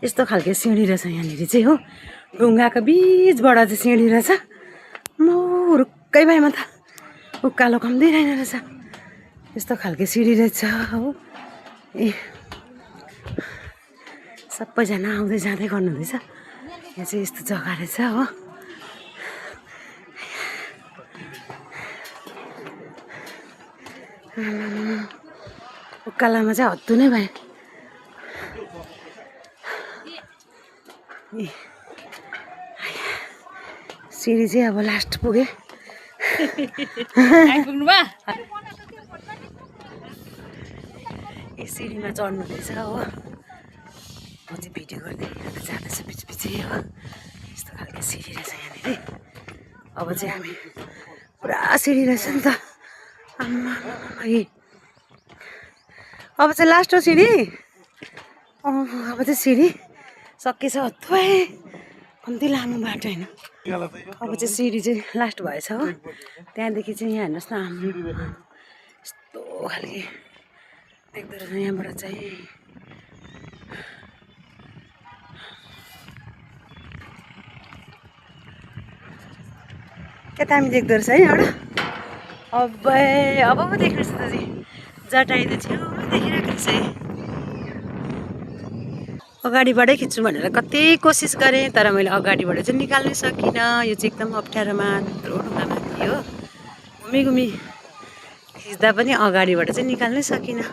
यस्तो खालके सिँढी रहेछ यहाँनिर चाहिँ हो। ढुङ्गाको बिचबाट चाहिँ सिँढी रहेछ। म हुरुक्कै भएमा त उकालो कम्दै रहेन रहेछ। यस्तो खालके सिँढी रहेछ हो। ए सबैजना आउँदै जाँदै गर्नुहुँदैछ। यहाँ चाहिँ यस्तो जग्गा रहेछ हो। उकालोमा चाहिँ हत्तु नै भयो। सिँढी चाहिँ अब लास्ट पुगे। ए सिँढीमा चढ्नु रहेछ हो। म चाहिँ भिडियो गर्दै जाँदैछु पिछे हो। यस्तो खालको सिँढी रहेछ यहाँनिर। अब चाहिँ हामी पुरा सिँढी रहेछ नि त। आम्मा अब चाहिँ लास्ट हो सिँढी। अब चाहिँ सिँढी सकेछ हत्तु है। कम्ती लामो बाटो होइन। अब चाहिँ सिँढी चाहिँ लास्ट भएछ हो। त्यहाँदेखि चाहिँ यहाँ हेर्नुहोस् न हाम्रो यस्तो खालके देख्दो रहेछ यहाँबाट चाहिँ। के दामी देख्दो रहेछ है यहाँबाट। अब पो देख्नुहोस् त जी जटाइ त छेउमा देखिरहेको रहेछ है। अगाडिबाटै खिच्छु भनेर कति कोसिस गरेँ तर मैले अगाडिबाट चाहिँ निकाल्नै सकिनँ। यो चाहिँ एकदम अप्ठ्यारोमा यत्रो ढुङ्गामाथि हो। घुमी खिच्दा पनि अगाडिबाट चाहिँ निकाल्नै सकिनँ।